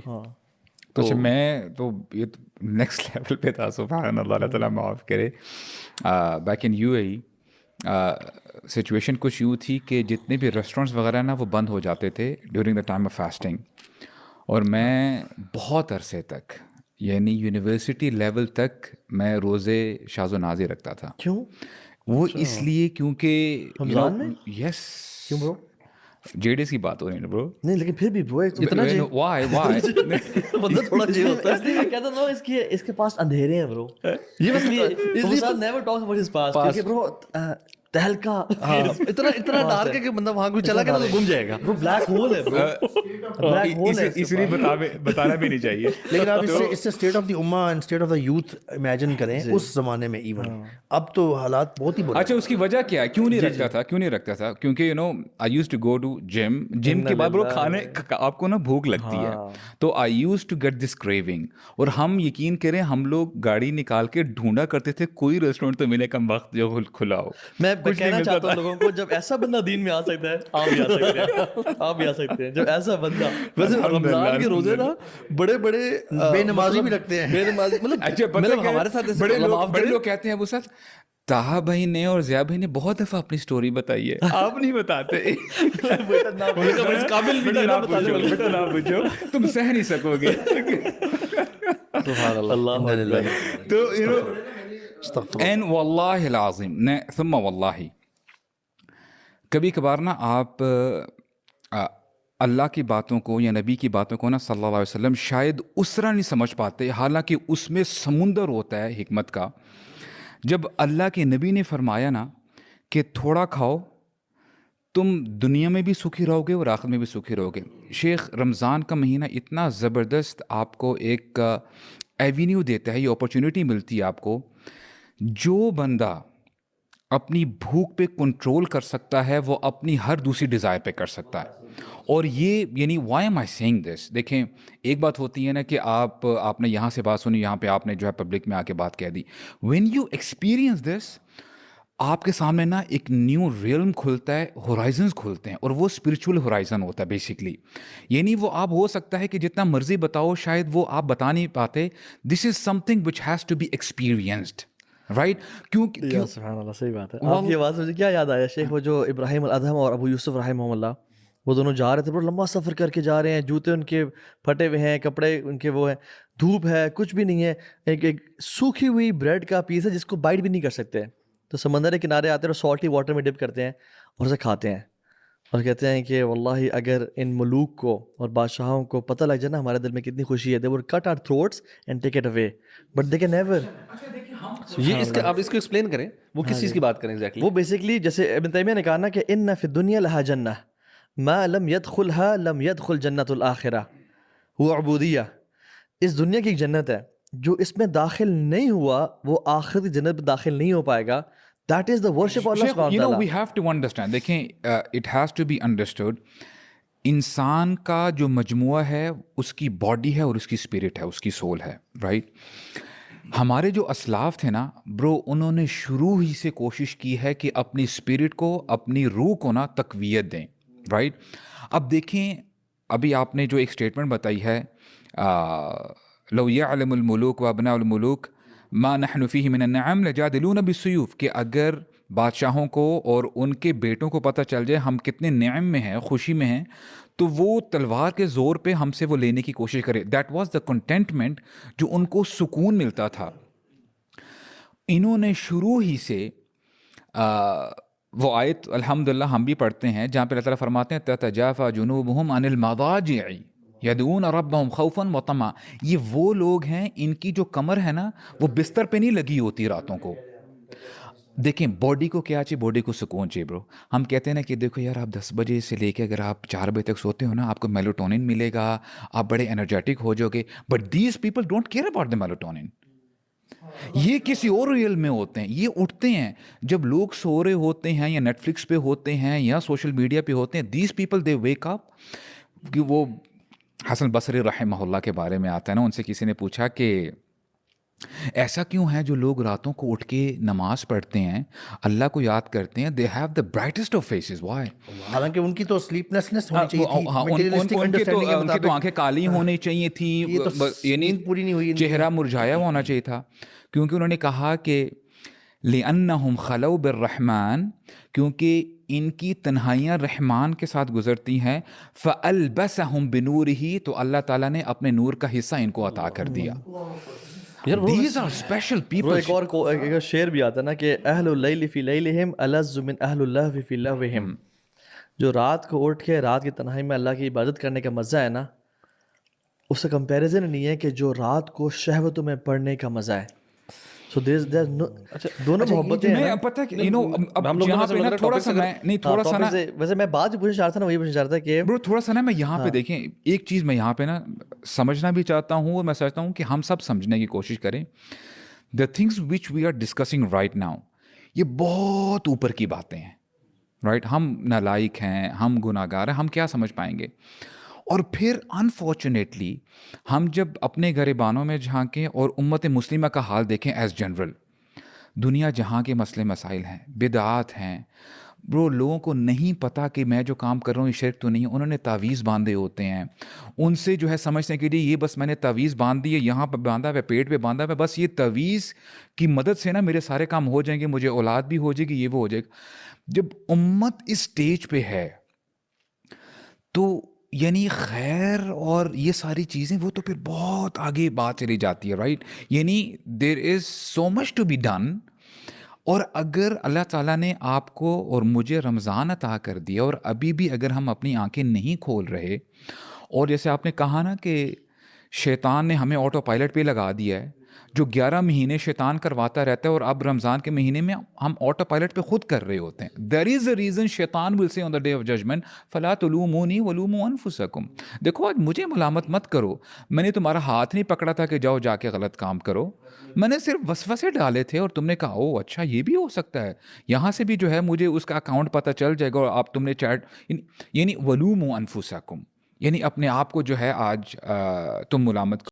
हाँ तो अच्छा, मैं तो ये तो नेक्स्ट लेवल पे था, सुभान अल्लाह, अल्लाह ताला माफ़ करे। बैक इन यूएई सिचुएशन कुछ यूँ थी कि जितने भी रेस्टोरेंट्स वगैरह ना वो बंद हो जाते थे during the time of fasting. और मैं बहुत अरसे तक, यानी यूनिवर्सिटी लेवल तक, मैं रोज़े शाज़ो नाज़ी रखता था। क्यों? वो अच्छा, इसलिए क्योंकि रमजान में? यस, क्यों ब्रो? जेडेस की बात हो रही है ब्रो। नहीं लेकिन फिर भी ब्रो एक तो इतना जे वाई वाई बंदा थोड़ा जे होता है। इसलिए मैं कहता था इसके इसके पास अंधेरे हैं ब्रो। ये बस इसलिए इसलिए वो never talks about his past Past. क्योंकि ब्रो तहलका हाँ, इतना इतना पास्ट डार्क है कि बंदा वहां कोई चला गया तो गुम जाएगा। ब्रो ब्लैक होल है ब्रो, ब्लैक होल है इसलिए बताना भी नहीं चाहिए। लेकिन आप इससे state of the Umma and state of the youth imagine करें उस जमाने में इवन, अब तो हालात बहुत ही बुरे अच्छा, उसकी वजह क्या है, क्यों नहीं रखता था, क्यों नहीं रखता था? क्योंकि I used to go to gym के बाद ब्रो आपको ना भूख लगती है, तो I used to get this craving. और हम यकीन करें, हम लोग गाड़ी निकाल के ढूंढा करते थे कोई रेस्टोरेंट तो मिले कम वक्त जो खुला हो। मैं कुछ नहीं कहना मिलता चाहता हूँ था। लोगों को, जब ऐसा बंदा दीन में आ सकता है आप भी आ सकते हैं, आप भी आ सकते हैं जब ऐसा बंदा। वैसे अल्हम्दुलिल्लाह, रमजान के रोजे ना बड़े बड़े बेनमाजी मतलब भी रखते हैं। बेनमाजी मतलब अच्छा, पता मतलब क्या है? हमारे साथ ऐसे बड़े मतलब लोग आप बड़े लोग कहते हैं वो सच। ताहा भाई ने और जिया भाई ने बहुत दफा अपनी स्टोरी बताई है, आप नहीं बताते। इस काबिल भी नहीं ना आप बताने पूछो, वाले। बेटा ना पूछो, तुम सह नहीं सकोगे। सुभान अल्लाह। अल्लाह अकबर। तो अस्तगफुरुल्लाह। एन वल्लाहि लाजिम ने सुम्मा वल्लाहि, कभी कभार ना आप अल्लाह की बातों को या नबी की बातों को ना सल्लल्लाहु अलैहि वसल्लम शायद उस तरह नहीं समझ पाते, हालांकि उसमें समुंदर होता है हिकमत का। जब अल्लाह के नबी ने फरमाया ना कि थोड़ा खाओ, तुम दुनिया में भी सुखी रहोगे और आखिरत में भी सुखी रहोगे। शेख, रमज़ान का महीना इतना ज़बरदस्त आपको एक एवेन्यू देता है, ये अपॉर्चुनिटी मिलती है आपको। जो बंदा अपनी भूख पे कंट्रोल कर सकता है, वो अपनी हर दूसरी डिज़ायर पे कर सकता है। और ये यानी why am I saying this, देखें, एक बात होती है ना कि आपने यहाँ से बात सुनी, यहाँ पे आपने जो है पब्लिक में आके बात कह दी। व्हेन यू एक्सपीरियंस दिस, आपके सामने ना एक न्यू रियल्म खुलता है, होराइजन्स खुलते हैं, और वो स्पिरिचुअल होराइजन होता है बेसिकली। यानी वो आप हो सकता है कि जितना मर्जी बताओ, शायद वो आप बता नहीं पाते। This is something which has to be experienced, right? क्यों सुभान अल्लाह, सही बात है। वल- आपकी आवाज़ मुझे क्या याद आया शेख, वो जो इब्राहिम अल-अदहम और अबू यूसुफ रहमहुल्लाह, वो दोनों जा रहे थे, बड़ा लंबा सफ़र करके जा रहे हैं, जूते उनके फटे हुए हैं, कपड़े उनके वो हैं, धूप है, कुछ भी नहीं है, एक एक सूखी हुई ब्रेड का पीस है जिसको बाइट भी नहीं कर सकते। तो समंदर के किनारे आते हैं और सॉल्टी वाटर में डिप करते हैं और उसे खाते हैं और कहते हैं कि वल्लाही अगर इन मलूक को और बादशाहों को पता लग जाए ना हमारे दिल में कितनी खुशी है, they would cut our throats and take it away, but they can never. ये इसके आप इसको एक्सप्लेन करें, वो किस चीज की बात करें एग्जैक्टली? वो बेसिकली जैसे इब्न तैमिया ने कहा ना कि इन्ना फिद दुनिया लहा जन्नह मा लम यदखुलहा लम यदखुल जन्नतुल आखिरा, वो अबूदिया। इस दुनिया की एक जन्नत है, जो इसमें दाखिल नहीं हुआ वो आखिरत की जन्नत में दाखिल नहीं हो पाएगा। That is the worship of Allah शेख, सुब्हानहू यू नो तआला। वी हैव टू अंडरस्टैंड, देखें, it has to be understood, इंसान का जो मजमुआ है, उसकी बॉडी है और उसकी स्पिरिट है, उसकी सोल है, राइट? हमारे जो असलाफ थे ना ब्रो, उन्होंने शुरू ही से कोशिश की है कि अपनी स्पिरिट को, अपनी रूह को ना तकवीयत दें, राइट? अब देखें, अभी आपने जो एक स्टेटमेंट बताई है, लो यअलमुल मुलूक व अबनाउल मुलूक मा नहनु फीही मिनन नअम लजादिलूना बिस्सुयूफ, कि अगर बादशाहों को और उनके बेटों को पता चल जाए हम कितने नेम में हैं, खुशी में हैं, तो वो तलवार के ज़ोर पे हमसे वो लेने की कोशिश करे। दैट वाज द कंटेंटमेंट जो उनको सुकून मिलता था। इन्होंने शुरू ही से आ, वो आयत अल्हम्दुलिल्लाह हम भी पढ़ते हैं जहाँ पे अल्लाह ताला फरमाते हैं ततजाफा जुनूबुहुम अनिल मदाजि'i यदऊन रब्बहुम खौफन व तमा। ये वो लोग हैं, इनकी जो कमर है ना, वो बिस्तर पे नहीं लगी होती रातों को। देखें, बॉडी को क्या चाहिए? बॉडी को सुकून चाहिए ब्रो। हम कहते हैं ना कि देखो यार, आप 10 बजे से लेके अगर आप 4 बजे तक सोते हो ना, आपको मेलाटोनिन मिलेगा, आप बड़े एनर्जेटिक हो जाओगे। But these people don't care about the melatonin. ये किसी और रियल में होते हैं, ये उठते हैं जब लोग सो रहे होते हैं या नेटफ्लिक्स पे होते हैं या सोशल मीडिया पे होते हैं। These people they wake up. कि वो हसन बसरी रहमहुल्लाह के बारे में आता है ना, उनसे किसी ने पूछा कि ऐसा क्यों है जो लोग रातों को उठ के नमाज पढ़ते हैं, अल्लाह को याद करते हैं, they have the brightest of faces, why? हालांकि उनकी तो स्लीपलेसनेस होनी चाहिए थी, हाँ, मटेरियलिस्टिक अंडरस्टैंडिंग के उनकी तो मुताबिक। आंखें काली होनी चाहिए थी, ये तो यानी नींद पूरी नहीं हुई इनकी। चेहरा मुरझाया हुआ होना चाहिए था, क्योंकि उन्होंने कहा कि लिअन्नहुम खलौ बिर्रहमान, क्योंकि इनकी तन्हाइयाँ रहमान के साथ गुजरती हैं, फ़अलबसहुम बिनूरिही, तो अल्लाह ताला ने अपने नूर का हिस्सा इनको अता कर दिया। यार वो These are special वो people. एक और एक शेर भी आता है ना कि अहलुल लैली फी लैलिहिम अलज़्ज़ु मिन अहलिल लहवी फी लहविहिम। जो रात को उठ के रात की तन्हाई में अल्लाह की इबादत करने का मज़ा है ना, उससे कंपैरिजन नहीं है कि जो रात को शहवतों में पड़ने का मज़ा है। सो देयर नो दोनों मोहब्बतें हैं मैं ना। पता है कि अब हम लोग यहाँ वैसे पे ना मतलब थोड़ा टॉपिक सा से मैं नहीं थोड़ा सा टॉपिक ना से वैसे मैं बात जो पूछना चाह रहा था ना, वही पूछना चाह रहा था कि ब्रो, थोड़ा सा ना मैं यहाँ पे देखें, एक चीज़ मैं यहाँ पे ना समझना भी चाहता हूँ, और मैं समझता हूँ कि हम सब समझने की कोशिश करें। The things which we are discussing right now, ये बहुत ऊपर की बातें हैं, राइट? हम नालायक हैं, हम गुनाहगार हैं, हम क्या समझ पाएंगे? और फिर अनफॉर्चुनेटली हम जब अपने गरेबानों में झांकें और उम्मत मुस्लिमा का हाल देखें एज जनरल, दुनिया जहाँ के मसले मसाइल हैं, बिदआत हैं, ब्रो, लोगों को नहीं पता कि मैं जो काम कर रहा हूँ ये शिर्क तो नहीं है। उन्होंने तावीज़ बांधे होते हैं, उनसे जो है समझते हैं कि ये बस मैंने तावीज़ बांध दी है, यहाँ पर बांधा हुआ है, पेट पे बांधा हुआ है, बस ये तावीज़ की मदद से ना मेरे सारे काम हो जाएंगे, मुझे औलाद भी हो जाएगी, ये वो हो जाएगा। जब उम्मत इस स्टेज पे है तो यानी खैर और ये सारी चीज़ें वो तो फिर बहुत आगे बात चली जाती है, राइट? यानी there is so much to be done. और अगर अल्लाह ताला ने आपको और मुझे रमज़ान अता कर दिया और अभी भी अगर हम अपनी आंखें नहीं खोल रहे, और जैसे आपने कहा ना कि शैतान ने हमें ऑटो पायलट पे लगा दिया है, जो 11 महीने शैतान करवाता रहता है और अब रमज़ान के महीने में हम ऑटो पायलट पे खुद कर रहे होते हैं। देयर इज़ अ रीज़न शैतान will say on the day of judgement फला तुलूमूनी वलूमू अनफुसकुम, देखो आज मुझे मलामत मत करो, मैंने तुम्हारा हाथ नहीं पकड़ा था कि जाओ जाके गलत काम करो, मैंने सिर्फ वसवसे डाले थे और तुमने कहा ओ अच्छा ये भी हो सकता है, यहाँ से भी जो है मुझे उसका अकाउंट पता चल जाएगा और आप तुमने चैट, यानी वलूमू अनफुसकुम, यानी अपने आप को जो है आज तुम मुलामत